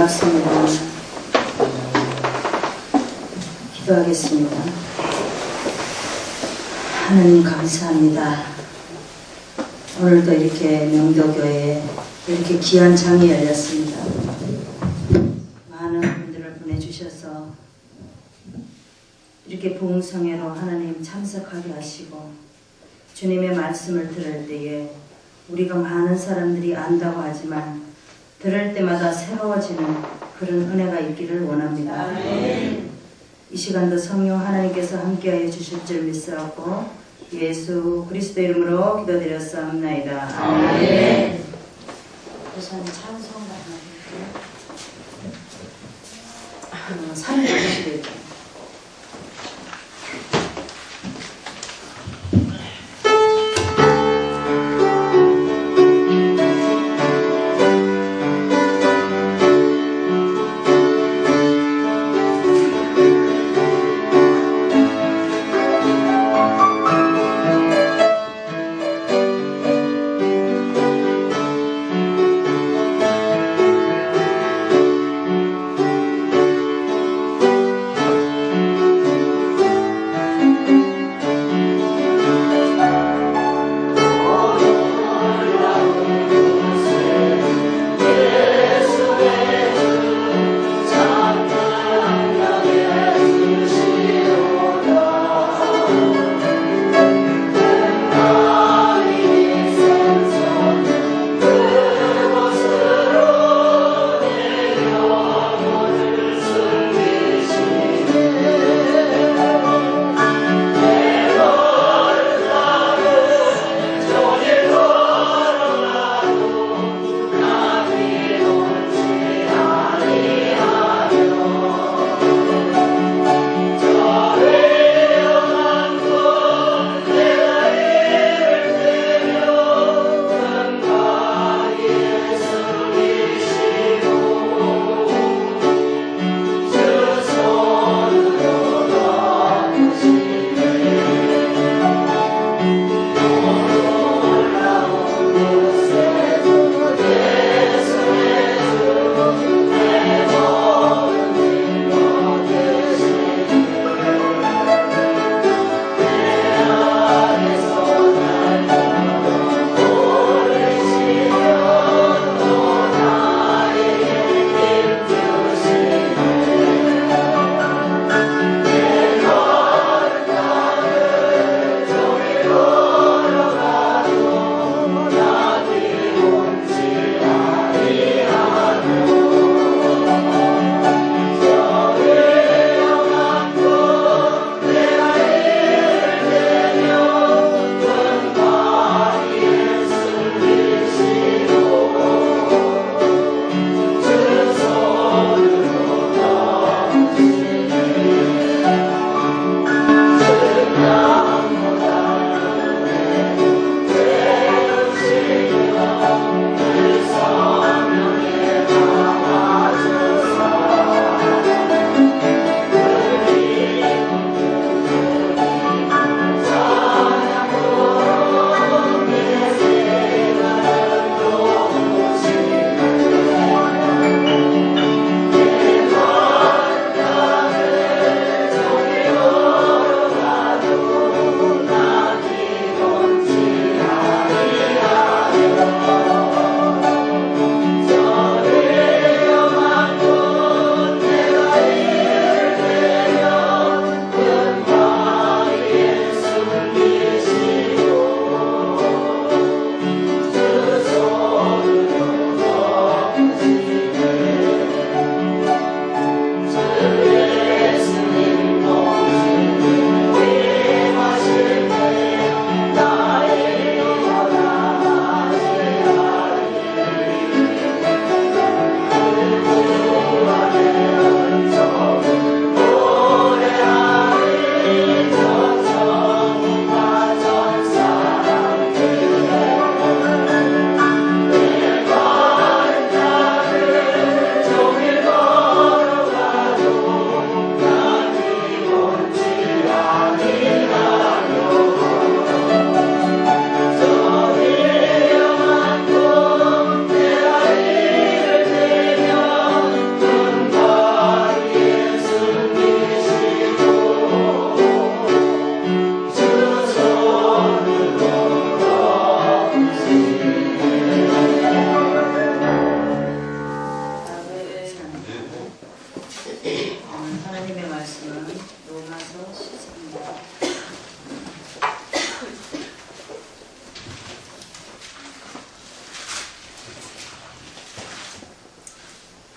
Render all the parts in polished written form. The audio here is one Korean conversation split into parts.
반갑습니다. 기도하겠습니다. 하나님 감사합니다. 오늘도 이렇게 명도교회에 이렇게 귀한 장이 열렸습니다. 많은 분들을 보내주셔서 이렇게 부흥성회로 하나님 참석하게 하시고 주님의 말씀을 들을 때에 우리가 많은 사람들이 안다고 하지만 들을 때마다 새로워지는 그런 은혜가 있기를 원합니다. 아멘. 이 시간도 성령 하나님께서 함께하여 주실 줄 믿사옵고 예수 그리스도 이름으로 기도드렸사옵나이다. 아멘. 우선 찬송 하나 321절.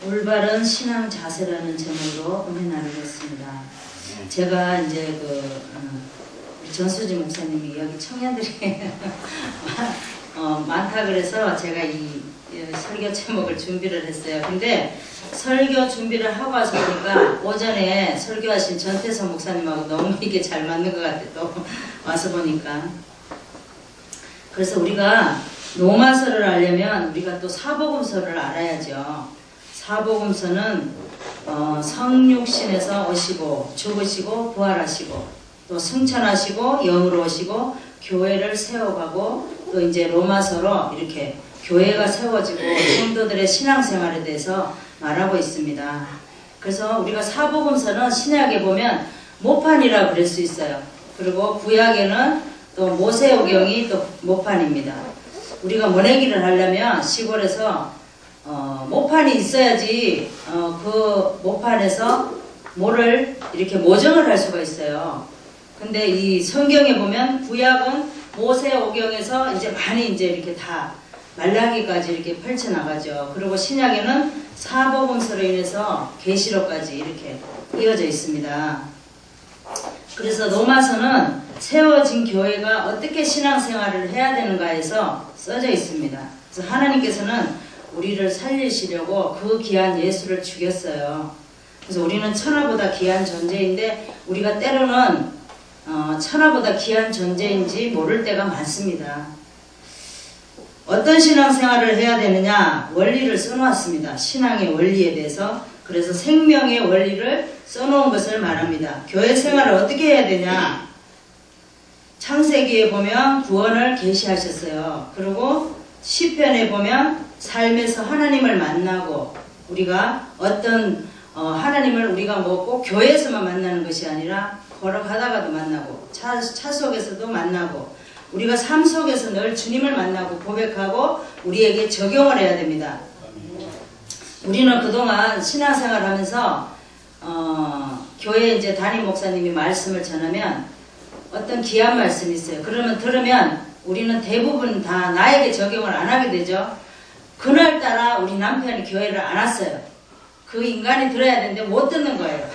올바른 신앙 자세라는 제목으로 은혜 나누겠습니다. 제가 이제 우리 전수지 목사님이 여기 청년들이 많다 그래서 제가 이 설교 제목을 준비를 했어요. 근데 설교 준비를 하고 와서 보니까 오전에 설교하신 전태선 목사님하고 너무 이게 잘 맞는 것 같아요. 또 와서 보니까. 그래서 우리가 로마서를 알려면 우리가 또 사복음서를 알아야죠. 사복음서는 성육신에서 오시고 죽으시고 부활하시고 또 승천하시고 영으로 오시고 교회를 세워가고 또 이제 로마서로 이렇게 교회가 세워지고 성도들의 신앙생활에 대해서 말하고 있습니다. 그래서 우리가 사복음서는 신약에 보면 모판이라고 그럴 수 있어요. 그리고 구약에는 또 모세오경이 또 모판입니다. 우리가 모내기를 하려면 시골에서 모판이 있어야지 그 모판에서 뭐를 이렇게 모정을 할 수가 있어요. 근데 이 성경에 보면 구약은 모세오경에서 이제 많이 이제 이렇게 다 말라기까지 이렇게 펼쳐나가죠. 그리고 신약에는 사복음서로 인해서 계시록까지 이렇게 이어져 있습니다. 그래서 로마서는 세워진 교회가 어떻게 신앙생활을 해야 되는가에서 써져 있습니다. 그래서 하나님께서는 우리를 살리시려고 그 귀한 예수를 죽였어요. 그래서 우리는 천하보다 귀한 존재인데 우리가 때로는 천하보다 귀한 존재인지 모를 때가 많습니다. 어떤 신앙생활을 해야 되느냐? 원리를 써놓았습니다. 신앙의 원리에 대해서. 그래서 생명의 원리를 써놓은 것을 말합니다. 교회 생활을 어떻게 해야 되냐? 창세기에 보면 구원을 계시하셨어요. 그리고 시편에 보면 삶에서 하나님을 만나고 우리가 어떤 하나님을 우리가 뭐 꼭 교회에서만 만나는 것이 아니라 걸어가다가도 만나고 차 속에서도 만나고 우리가 삶 속에서 늘 주님을 만나고 고백하고 우리에게 적용을 해야 됩니다. 우리는 그동안 신앙생활 하면서 교회 이제 담임 목사님이 말씀을 전하면 어떤 귀한 말씀이 있어요. 그러면 들으면 우리는 대부분 다 나에게 적용을 안 하게 되죠. 그날따라 우리 남편이 교회를 안 왔어요. 그 인간이 들어야 되는데 못 듣는 거예요.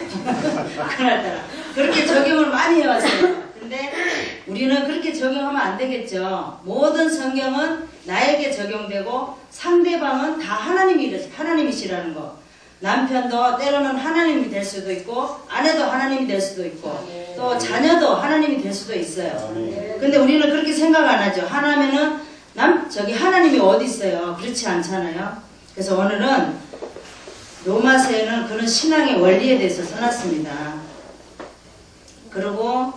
그날따라. 그렇게 적용을 많이 해왔어요. 근데 우리는 그렇게 적용하면 안 되겠죠. 모든 성경은 나에게 적용되고 상대방은 다 하나님이시라는 거. 남편도 때로는 하나님이 될 수도 있고 아내도 하나님이 될 수도 있고 또 자녀도 하나님이 될 수도 있어요. 근데 우리는 그렇게 생각 안 하죠. 하나면은 하나님이 어디 있어요? 그렇지 않잖아요. 그래서 오늘은 로마서에는 그런 신앙의 원리에 대해서 써놨습니다. 그리고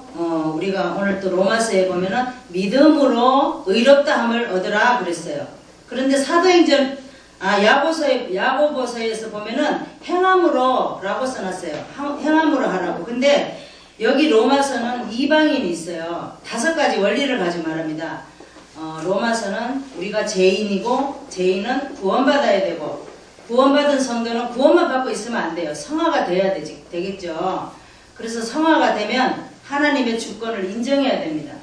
우리가 오늘 또 로마서에 보면은 믿음으로 의롭다함을 얻으라 그랬어요. 그런데 사도행전 야고보서에서 보면은 행함으로 라고 써놨어요. 행함으로 하라고. 근데 여기 로마서는 이방인이 있어요. 5가지 원리를 가지고 말합니다. 로마서는 우리가 죄인이고 죄인은 구원받아야 되고 구원받은 성도는 구원만 받고 있으면 안 돼요. 성화가 돼야 되겠죠. 그래서 성화가 되면 하나님의 주권을 인정해야 됩니다.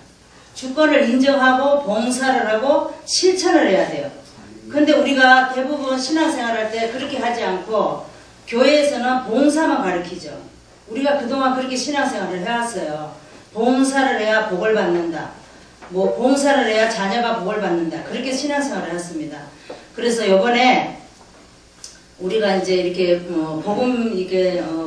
주권을 인정하고 봉사를 하고 실천을 해야 돼요. 근데 우리가 대부분 신앙생활 할 때 그렇게 하지 않고 교회에서는 봉사만 가르치죠. 우리가 그동안 그렇게 신앙생활을 해왔어요. 봉사를 해야 복을 받는다. 뭐 봉사를 해야 자녀가 복을 받는다. 그렇게 신앙생활을 했습니다. 그래서 요번에 우리가 이제 이렇게 복음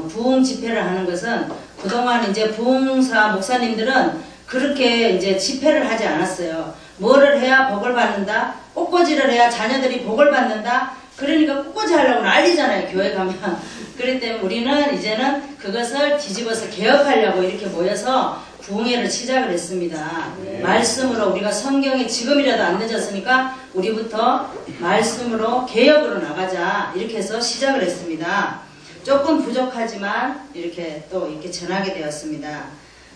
부흥 집회를 하는 것은 그동안 이제 부흥사 목사님들은 그렇게 이제 집회를 하지 않았어요. 뭐를 해야 복을 받는다? 꽃꽂이를 해야 자녀들이 복을 받는다? 그러니까 꽃꽂이 하려고 난리잖아요. 교회 가면. 그렇기 때문에 우리는 이제는 그것을 뒤집어서 개혁하려고 이렇게 모여서 부흥회를 시작을 했습니다. 말씀으로 우리가 성경에 지금이라도 안 늦었으니까 우리부터 말씀으로 개혁으로 나가자 이렇게 해서 시작을 했습니다. 조금 부족하지만 이렇게 또 이렇게 전하게 되었습니다.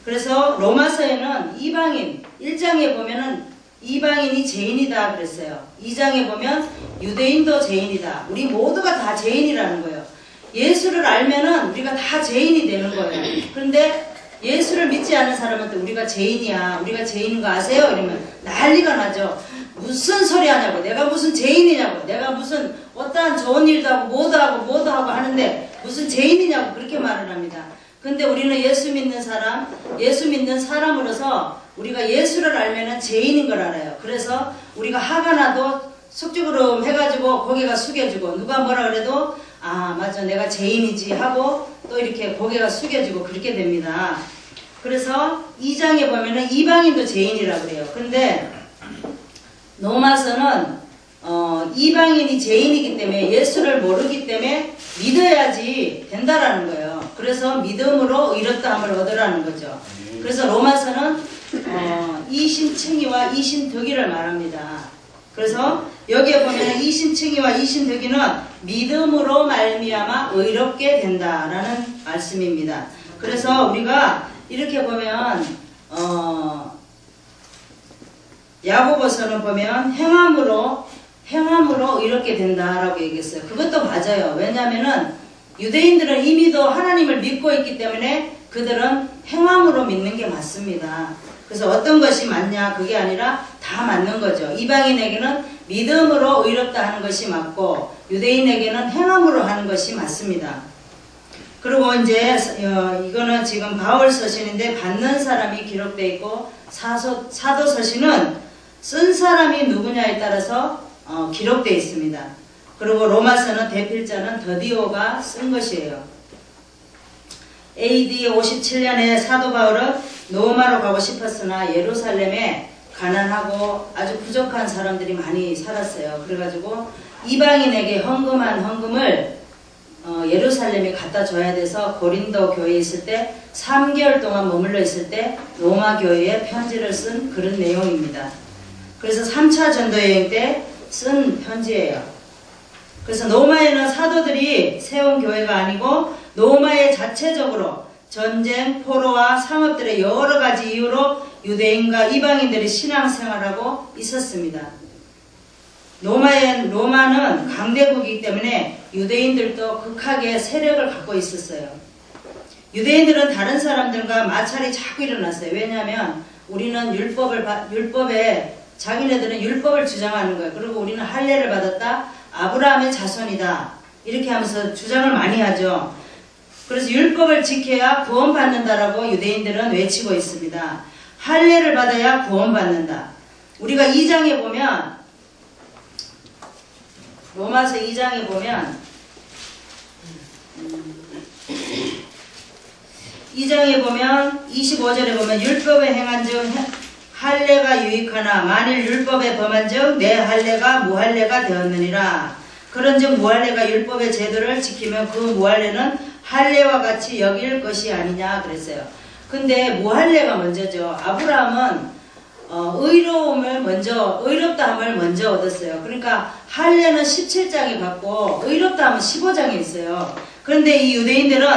그래서 로마서에는 이방인 1장에 보면은 이방인이 죄인이다 그랬어요. 2장에 보면 유대인도 죄인이다. 우리 모두가 다 죄인이라는 거예요. 예수를 알면은 우리가 다 죄인이 되는 거예요. 그런데 예수를 믿지 않은 사람한테 우리가 죄인이야. 우리가 죄인인 거 아세요? 이러면 난리가 나죠. 무슨 소리 하냐고. 내가 무슨 죄인이냐고. 내가 무슨 어떠한 좋은 일도 하고 뭐도 하고 하는데 무슨 죄인이냐고 그렇게 말을 합니다. 근데 우리는 예수 믿는 사람으로서 우리가 예수를 알면은 죄인인 걸 알아요. 그래서 우리가 화가 나도 속주구름 해가지고 고개가 숙여지고 누가 뭐라 그래도 아 맞아 내가 죄인이지 하고 또 이렇게 고개가 숙여지고 그렇게 됩니다. 그래서 2장에 보면은 이방인도 죄인이라고 그래요. 근데 로마서는 이방인이 죄인이기 때문에 예수를 모르기 때문에 믿어야지 된다라는 거예요. 그래서 믿음으로 의롭다함을 얻으라는 거죠. 그래서 로마서는 이신칭의와 이신덕의를 말합니다. 그래서 여기에 보면 이신칭의와 이신덕의는 믿음으로 말미암아 의롭게 된다라는 말씀입니다. 그래서 우리가 이렇게 보면 야고보서는 보면 행함으로 의롭게 된다라고 얘기했어요. 그것도 맞아요. 왜냐하면은 유대인들은 이미도 하나님을 믿고 있기 때문에 그들은 행함으로 믿는 게 맞습니다. 그래서 어떤 것이 맞냐 그게 아니라 다 맞는 거죠. 이방인에게는 믿음으로 의롭다 하는 것이 맞고 유대인에게는 행함으로 하는 것이 맞습니다. 그리고 이제 이거는 지금 바울 서신인데 받는 사람이 기록되어 있고 사도 서신은 쓴 사람이 누구냐에 따라서 기록되어 있습니다. 그리고 로마서는 대필자는 더디오가 쓴 것이에요. AD 57년에 사도 바울은 로마로 가고 싶었으나 예루살렘에 가난하고 아주 부족한 사람들이 많이 살았어요. 그래가지고 이방인에게 헌금한 헌금을 예루살렘에 갖다 줘야 돼서 고린도 교회에 있을 때 3개월 동안 머물러 있을 때 로마 교회에 편지를 쓴 그런 내용입니다. 그래서 3차 전도여행 때 쓴 편지예요. 그래서 로마에는 사도들이 세운 교회가 아니고 로마에 자체적으로 전쟁, 포로와 상업들의 여러 가지 이유로 유대인과 이방인들이 신앙생활하고 있었습니다. 로마는 강대국이기 때문에 유대인들도 극하게 세력을 갖고 있었어요. 유대인들은 다른 사람들과 마찰이 자꾸 일어났어요. 왜냐하면 우리는 율법에 자기네들은 율법을 주장하는 거예요. 그리고 우리는 할례를 받았다. 아브라함의 자손이다. 이렇게 하면서 주장을 많이 하죠. 그래서 율법을 지켜야 구원받는다라고 유대인들은 외치고 있습니다. 할례를 받아야 구원받는다. 우리가 2장에 보면 로마서 2장에 보면 2장에 보면 25절에 보면 율법에 행한 즉 할례가 유익하나 만일 율법에 범한 즉 내 할례가 무할례가 되었느니라. 그런즉 무할례가 율법의 제도를 지키면 그 무할례는 할례와 같이 여길 것이 아니냐 그랬어요. 근데 무할례가 먼저죠. 아브라함은 의롭다함을 먼저 얻었어요. 그러니까 할례는 17장에 받고 의롭다함은 15장에 있어요. 그런데 이 유대인들은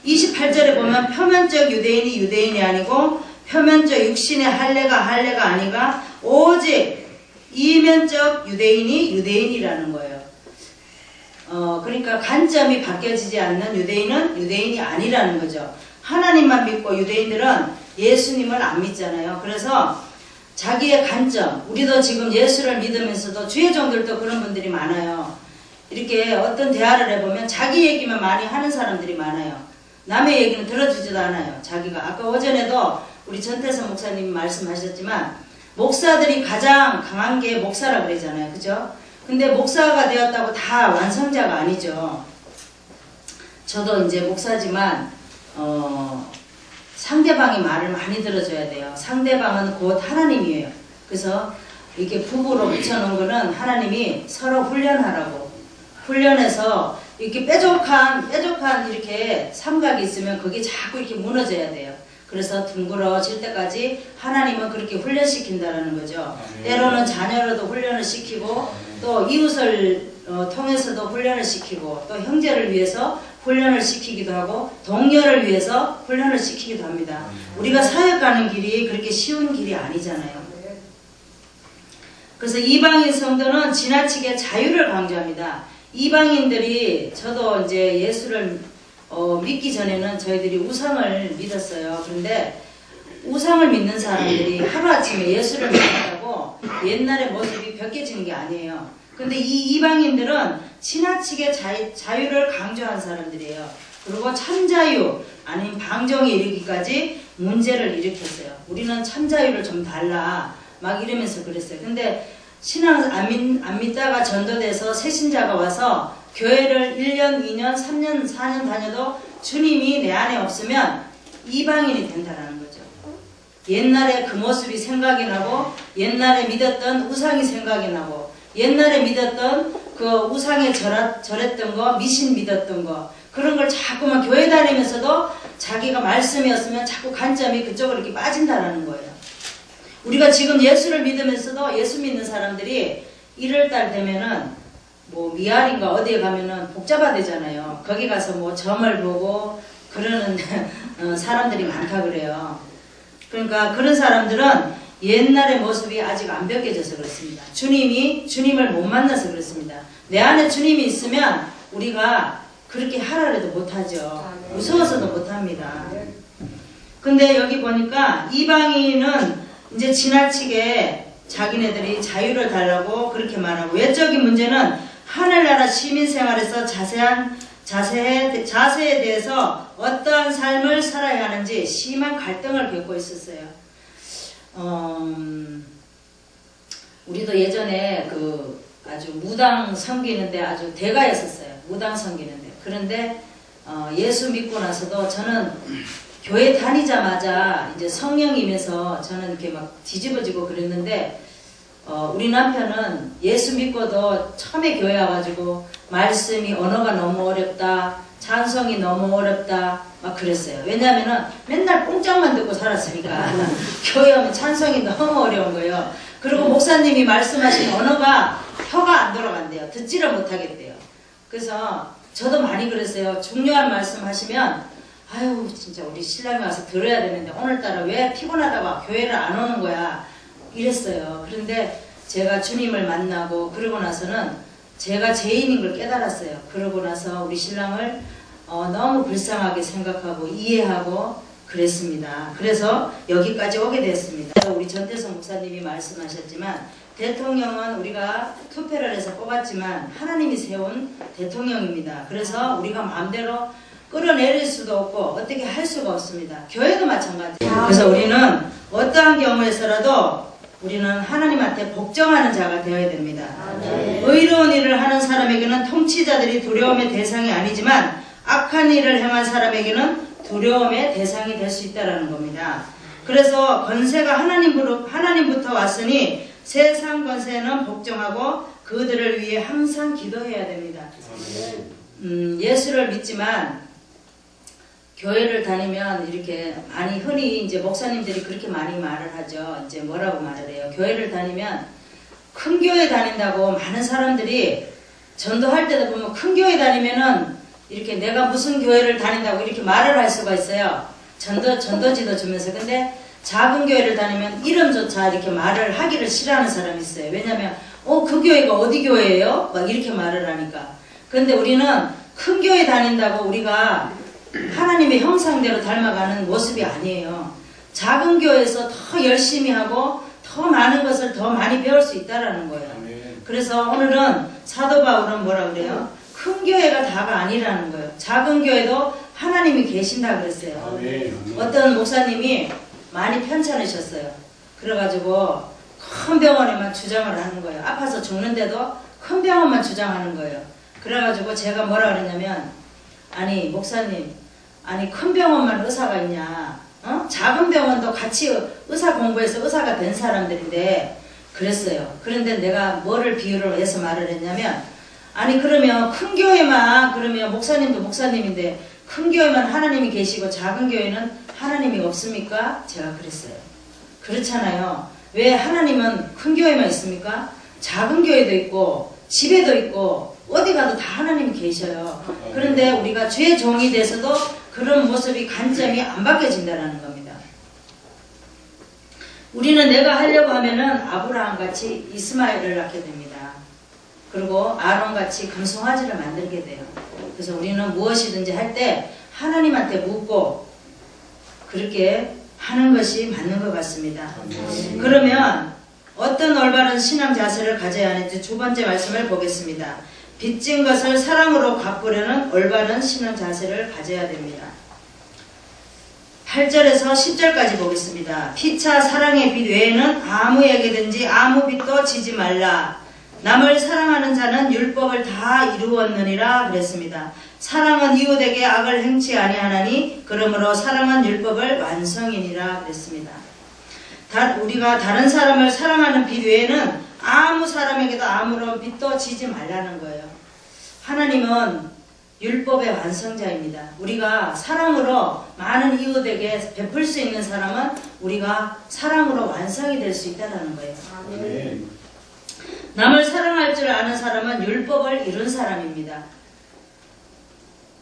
28절에 보면 표면적 유대인이 유대인이 아니고 표면적 육신의 할례가 아니가 오직 이면적 유대인이 유대인이라는 거예요. 그러니까 관점이 바뀌어지지 않는 유대인은 유대인이 아니라는 거죠. 하나님만 믿고 유대인들은 예수님을 안 믿잖아요. 그래서 자기의 관점, 우리도 지금 예수를 믿으면서도 주의 종들도 그런 분들이 많아요. 이렇게 어떤 대화를 해보면 자기 얘기만 많이 하는 사람들이 많아요. 남의 얘기는 들어주지도 않아요. 자기가 아까 오전에도 우리 전태선 목사님이 말씀하셨지만 목사들이 가장 강한 게 목사라고 그러잖아요. 그죠? 근데 목사가 되었다고 다 완성자가 아니죠. 저도 이제 목사지만 상대방의 말을 많이 들어줘야 돼요. 상대방은 곧 하나님이에요. 그래서 이렇게 부부로 붙여놓은 거는 하나님이 서로 훈련하라고. 훈련해서 이렇게 뾰족한 이렇게 삼각이 있으면 그게 자꾸 이렇게 무너져야 돼요. 그래서 둥그러질 때까지 하나님은 그렇게 훈련시킨다는 거죠. 때로는 자녀로도 훈련을 시키고 또 이웃을 통해서도 훈련을 시키고 또 형제를 위해서 훈련을 시키기도 하고 동료를 위해서 훈련을 시키기도 합니다. 우리가 사역 가는 길이 그렇게 쉬운 길이 아니잖아요. 그래서 이방인 성도는 지나치게 자유를 강조합니다. 이방인들이 저도 이제 예수를 믿기 전에는 저희들이 우상을 믿었어요. 그런데 우상을 믿는 사람들이 하루아침에 예수를 믿는다고 옛날의 모습이 벗겨지는 게 아니에요. 근데 이 이방인들은 지나치게 자유를 강조한 사람들이에요. 그리고 참자유 아닌 방종에 이르기까지 문제를 일으켰어요. 우리는 참자유를 좀 달라 막 이러면서 그랬어요. 근데 신앙 안 믿다가 전도돼서 새신자가 와서 교회를 1년, 2년, 3년, 4년 다녀도 주님이 내 안에 없으면 이방인이 된다는 거죠. 옛날에 그 모습이 생각이 나고 옛날에 믿었던 우상이 생각이 나고 옛날에 믿었던 그 우상에 절했던 거, 미신 믿었던 거 그런 걸 자꾸만 교회 다니면서도 자기가 말씀이었으면 자꾸 관점이 그쪽으로 이렇게 빠진다는 거예요. 우리가 지금 예수를 믿으면서도 예수 믿는 사람들이 1월달 되면은 뭐 미알인가 어디에 가면은 복잡화 되잖아요. 거기 가서 뭐 점을 보고 그러는 사람들이 많다 그래요. 그러니까 그런 사람들은 옛날의 모습이 아직 안 벗겨져서 그렇습니다. 주님을 못 만나서 그렇습니다. 내 안에 주님이 있으면 우리가 그렇게 하라 해도 못하죠. 무서워서도 못합니다. 근데 여기 보니까 이방인은 이제 지나치게 자기네들이 자유를 달라고 그렇게 말하고 외적인 문제는 하늘나라 시민생활에서 자세에 대해서 어떠한 삶을 살아야 하는지 심한 갈등을 겪고 있었어요. 우리도 예전에 그 아주 무당 섬기는데 아주 대가였었어요. 무당 섬기는데. 그런데 예수 믿고 나서도 저는 교회 다니자마자 이제 성령임에서 저는 이렇게 막 뒤집어지고 그랬는데 우리 남편은 예수 믿고도 처음에 교회 와가지고 말씀이 언어가 너무 어렵다, 찬송이 너무 어렵다 막 그랬어요. 왜냐면은 맨날 뽕짝만 듣고 살았으니까 교회 오면 찬송이 너무 어려운 거예요. 그리고 목사님이 말씀하신 언어가 혀가 안 돌아간대요. 듣지를 못하겠대요. 그래서 저도 많이 그랬어요. 중요한 말씀 하시면 아유 진짜 우리 신랑이 와서 들어야 되는데 오늘따라 왜 피곤하다고 교회를 안 오는 거야 이랬어요. 그런데 제가 주님을 만나고 그러고 나서는 제가 죄인인 걸 깨달았어요. 그러고 나서 우리 신랑을 너무 불쌍하게 생각하고 이해하고 그랬습니다. 그래서 여기까지 오게 됐습니다. 우리 전태성 목사님이 말씀하셨지만 대통령은 우리가 투표를 해서 뽑았지만 하나님이 세운 대통령입니다. 그래서 우리가 마음대로 끌어내릴 수도 없고 어떻게 할 수가 없습니다. 교회도 마찬가지예요. 그래서 우리는 어떠한 경우에서라도 우리는 하나님한테 복종하는 자가 되어야 됩니다. 의로운 일을 하는 사람에게는 통치자들이 두려움의 대상이 아니지만 악한 일을 행한 사람에게는 두려움의 대상이 될 수 있다는 겁니다. 그래서 권세가 하나님부터 왔으니 세상 권세는 복종하고 그들을 위해 항상 기도해야 됩니다. 예수를 믿지만 교회를 다니면 이렇게 많이 흔히 이제 목사님들이 그렇게 많이 말을 하죠. 이제 뭐라고 말을 해요? 교회를 다니면 큰 교회 다닌다고 많은 사람들이 전도할 때도 보면 큰 교회 다니면은 이렇게 내가 무슨 교회를 다닌다고 이렇게 말을 할 수가 있어요. 전도지도 주면서. 근데 작은 교회를 다니면 이름조차 이렇게 말을 하기를 싫어하는 사람이 있어요. 왜냐면 그 교회가 어디 교회예요? 막 이렇게 말을 하니까. 근데 우리는 큰 교회 다닌다고 우리가 하나님의 형상대로 닮아가는 모습이 아니에요. 작은 교회에서 더 열심히 하고 더 많은 것을 더 많이 배울 수 있다는 거예요. 그래서 오늘은 사도 바울은 뭐라 그래요? 큰 교회가 다가 아니라는 거예요. 작은 교회도 하나님이 계신다 그랬어요. 어떤 목사님이 많이 편찮으셨어요. 그래가지고 큰 병원에만 주장을 하는 거예요. 아파서 죽는데도 큰 병원만 주장하는 거예요. 그래가지고 제가 뭐라 그랬냐면 아니 목사님 아니 큰 병원만 의사가 있냐 작은 병원도 같이 의사 공부해서 의사가 된 사람들인데 그랬어요. 그런데 내가 뭐를 비유를 해서 말을 했냐면 아니 그러면 큰 교회만 그러면 목사님도 목사님인데 큰 교회만 하나님이 계시고 작은 교회는 하나님이 없습니까? 제가 그랬어요. 그렇잖아요. 왜 하나님은 큰 교회만 있습니까? 작은 교회도 있고 집에도 있고 어디 가도 다 하나님이 계셔요. 그런데 우리가 주의 종이 돼서도 그런 모습이 관점이 안 바뀌어진다는 겁니다. 우리는 내가 하려고 하면은 아브라함같이 이스마엘을 낳게 됩니다. 그리고 아론같이 금송아지를 만들게 돼요. 그래서 우리는 무엇이든지 할 때 하나님한테 묻고 그렇게 하는 것이 맞는 것 같습니다. 그러면 어떤 올바른 신앙 자세를 가져야 하는지 두 번째 말씀을 보겠습니다. 빚진 것을 사랑으로 갚으려는 올바른 신앙 자세를 가져야 됩니다. 8절에서 10절까지 보겠습니다. 피차 사랑의 빚 외에는 아무에게든지 아무 빚도 지지 말라. 남을 사랑하는 자는 율법을 다 이루었느니라 그랬습니다. 사랑은 이웃에게 악을 행치 아니하나니 그러므로 사랑은 율법을 완성이니라 그랬습니다. 우리가 다른 사람을 사랑하는 빚 외에는 아무 사람에게도 아무런 빚도 지지 말라는 거예요. 하나님은 율법의 완성자입니다. 우리가 사랑으로 많은 이웃에게 베풀 수 있는 사람은 우리가 사랑으로 완성이 될 수 있다는 거예요. 아멘. 남을 사랑할 줄 아는 사람은 율법을 이룬 사람입니다.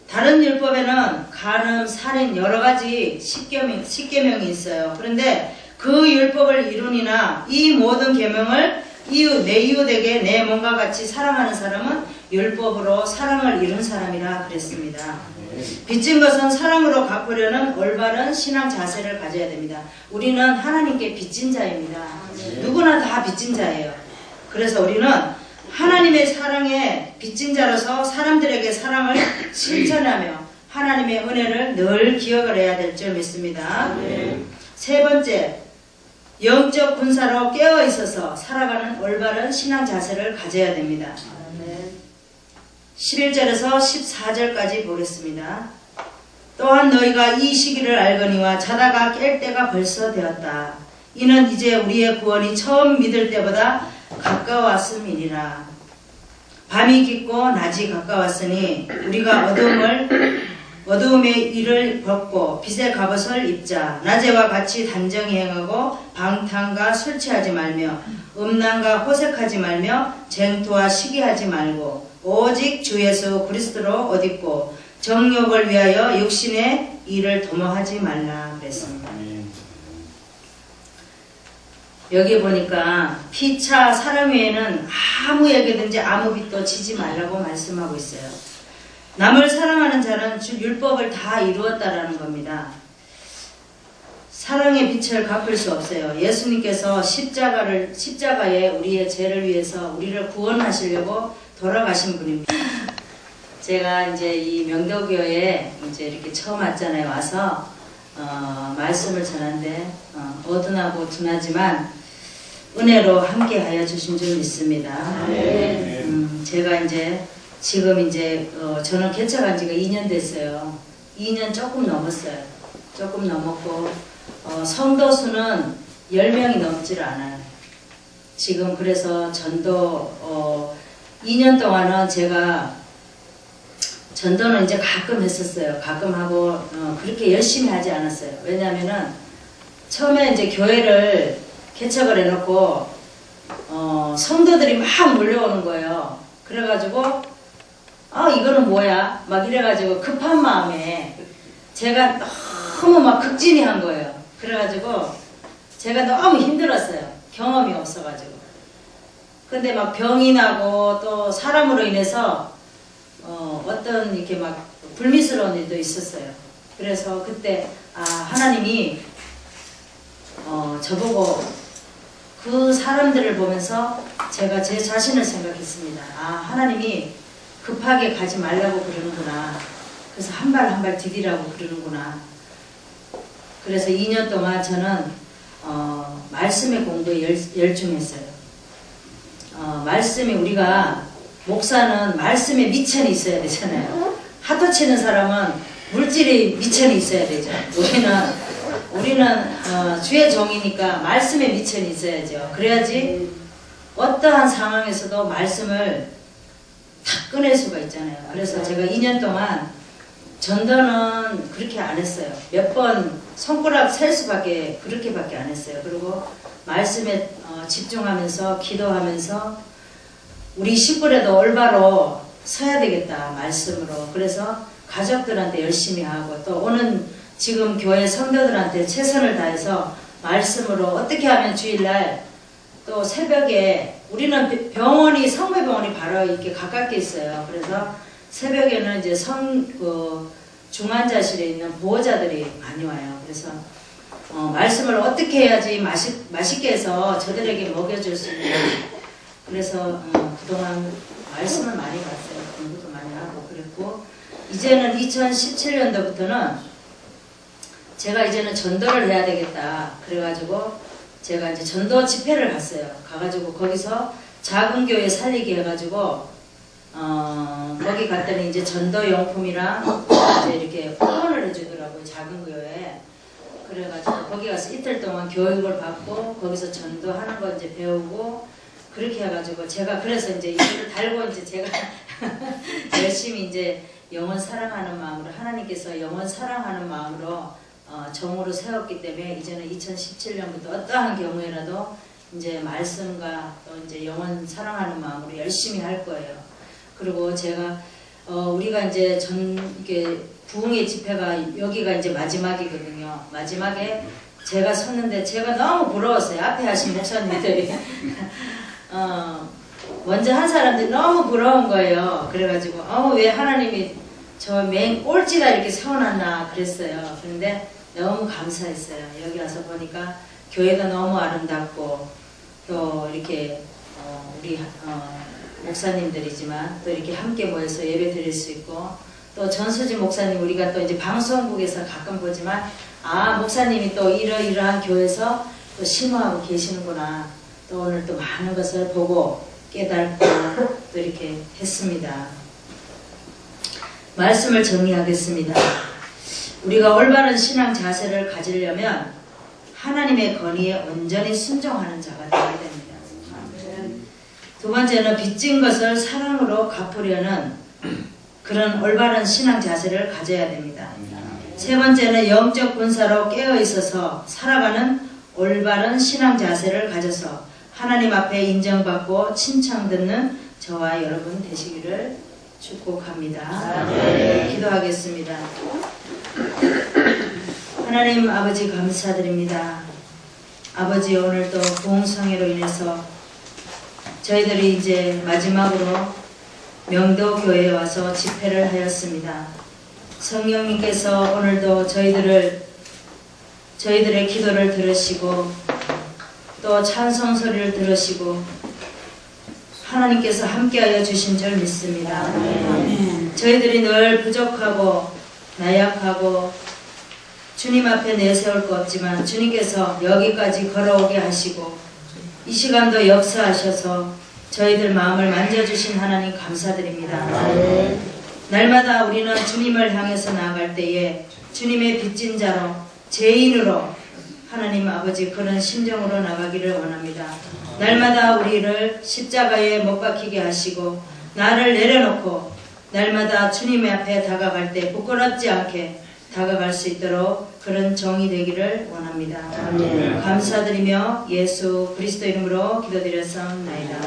다른 율법에는 간음, 살인 여러 가지 십계명이 있어요. 그런데 그 율법을 이루니나 이 모든 계명을 내 이웃에게 내 몸과 같이 사랑하는 사람은 율법으로 사랑을 이룬 사람이라 그랬습니다. 빚진 것은 사랑으로 갚으려는 올바른 신앙 자세를 가져야 됩니다. 우리는 하나님께 빚진 자입니다. 누구나 다 빚진 자예요. 그래서 우리는 하나님의 사랑에 빚진 자로서 사람들에게 사랑을 실천하며 하나님의 은혜를 늘 기억을 해야 될 줄 믿습니다. 세 번째, 영적 군사로 깨어 있어서 살아가는 올바른 신앙 자세를 가져야 됩니다. 11절에서 14절까지 보겠습니다. 또한 너희가 이 시기를 알거니와 자다가 깰 때가 벌써 되었다. 이는 이제 우리의 구원이 처음 믿을 때보다 가까웠음이니라. 밤이 깊고 낮이 가까웠으니 우리가 어두움의 일을 벗고 빛의 갑옷을 입자. 낮에와 같이 단정히 행하고 방탕과 술 취하지 말며 음란과 호색하지 말며 쟁토와 시기하지 말고 오직 주 예수 그리스도로 옷 입고 정욕을 위하여 육신의 일을 도모하지 말라 그랬습니다. 여기 보니까 피차 사랑 외에는 아무에게든지 아무 빚도 지지 말라고 말씀하고 있어요. 남을 사랑하는 자는 율법을 다 이루었다라는 겁니다. 사랑의 빛을 갚을 수 없어요. 예수님께서 십자가에 우리의 죄를 위해서 우리를 구원하시려고 돌아가신 분입니다. 제가 이제 이 명도교에 이제 이렇게 처음 왔잖아요. 와서 말씀을 전하는데 어둔하고 둔하지만 은혜로 함께하여 주신 줄 믿습니다. 제가 이제 지금 이제 저는 개척한 지가 2년 됐어요. 2년 조금 넘었어요. 조금 넘었고 성도 수는 10명이 넘질 않아요. 지금 그래서 전도 2년 동안은 제가 전도는 이제 가끔 했었어요. 가끔 하고 그렇게 열심히 하지 않았어요. 왜냐하면은 처음에 이제 교회를 개척을 해놓고 성도들이 막 몰려오는 거예요. 그래가지고 이거는 뭐야? 막 이래가지고 급한 마음에 제가 너무 막 극진히 한 거예요. 그래가지고 제가 너무 힘들었어요. 경험이 없어가지고. 근데 막 병이 나고 또 사람으로 인해서 어떤 이렇게 막 불미스러운 일도 있었어요. 그래서 그때 하나님이 저보고 그 사람들을 보면서 제가 제 자신을 생각했습니다. 하나님이 급하게 가지 말라고 그러는구나. 그래서 한 발 한 발 디디라고 그러는구나. 그래서 2년 동안 저는 말씀의 공부에 열중했어요. 말씀이 우리가 목사는 말씀에 미천이 있어야 되잖아요. 하도 치는 사람은 물질이 미천이 있어야 되죠. 우리는 주의 종이니까 말씀에 미천이 있어야죠. 그래야지 어떠한 상황에서도 말씀을 다 꺼낼 수가 있잖아요. 그래서 제가 2년 동안 전도는 그렇게 안 했어요. 몇 번 손가락 셀 수밖에 그렇게밖에 안 했어요. 그리고 말씀에 집중하면서 기도하면서 우리 식구라도 올바로 서야 되겠다 말씀으로. 그래서 가족들한테 열심히 하고 또 오는 지금 교회 성도들한테 최선을 다해서 말씀으로 어떻게 하면 주일날 또 새벽에 우리는 성모병원이 바로 이렇게 가깝게 있어요. 그래서 새벽에는 이제 중환자실에 있는 보호자들이 많이 와요. 그래서 말씀을 어떻게 해야지 맛있게 해서 저들에게 먹여줄 수 있는. 그래서 그동안 말씀을 많이 봤어요. 공부도 많이 하고 그랬고, 이제는 2017년도부터는 제가 이제는 전도를 해야 되겠다. 그래가지고 제가 이제 전도 집회를 갔어요. 가가지고 거기서 작은 교회 살리기 해가지고 거기 갔더니 이제 전도용품이랑 이제 이렇게 후원을 해주더라고요. 작은 교회에. 그래가지고 거기 가서 이틀 동안 교육을 받고 거기서 전도하는 거 이제 배우고 그렇게 해가지고 제가 그래서 이제 이거를 달고 이제 제가 열심히 이제 영혼 사랑하는 마음으로, 하나님께서 영혼 사랑하는 마음으로 정으로 세웠기 때문에 이제는 2017년부터 어떠한 경우에라도 이제 말씀과 또 이제 영혼 사랑하는 마음으로 열심히 할 거예요. 그리고 제가 우리가 이제 이게 부흥의 집회가 여기가 이제 마지막이거든요. 마지막에 제가 섰는데 제가 너무 부러웠어요. 앞에 하신 목사님들이 먼저 한 사람들이 너무 부러운 거예요. 그래가지고 왜 하나님이 저 맨 꼴찌다 이렇게 세워놨나 그랬어요. 그런데 너무 감사했어요. 여기 와서 보니까 교회가 너무 아름답고 또 이렇게 우리 목사님들이지만 또 이렇게 함께 모여서 예배 드릴 수 있고, 또 전수지 목사님 우리가 또 이제 방송국에서 가끔 보지만 목사님이 또 이러이러한 교회에서 또 신호하고 계시는구나, 또 오늘 또 많은 것을 보고 깨닫고 또 이렇게 했습니다. 말씀을 정리하겠습니다. 우리가 올바른 신앙 자세를 가지려면 하나님의 권위에 온전히 순종하는 자가 되어야 됩니다. 두 번째는 빚진 것을 사랑으로 갚으려는 그런 올바른 신앙 자세를 가져야 됩니다. 세 번째는 영적 군사로 깨어 있어서 살아가는 올바른 신앙 자세를 가져서 하나님 앞에 인정받고 칭찬 듣는 저와 여러분 되시기를 축복합니다. 기도하겠습니다. 하나님 아버지 감사드립니다. 아버지, 오늘도 부흥성회로 인해서 저희들이 이제 마지막으로 명도교회에 와서 집회를 하였습니다. 성령님께서 오늘도 저희들의 기도를 들으시고 또 찬송 소리를 들으시고 하나님께서 함께하여 주신 줄 믿습니다. 저희들이 늘 부족하고 나약하고 주님 앞에 내세울 것 없지만 주님께서 여기까지 걸어오게 하시고 이 시간도 역사하셔서 저희들 마음을 만져주신 하나님 감사드립니다. 날마다 우리는 주님을 향해서 나아갈 때에 주님의 빚진 자로, 죄인으로 하나님 아버지 그런 심정으로 나가기를 원합니다. 날마다 우리를 십자가에 못 박히게 하시고 나를 내려놓고 날마다 주님 앞에 다가갈 때 부끄럽지 않게 다가갈 수 있도록 그런 정이 되기를 원합니다. 감사드리며 예수 그리스도 이름으로 기도드렸사옵나이다.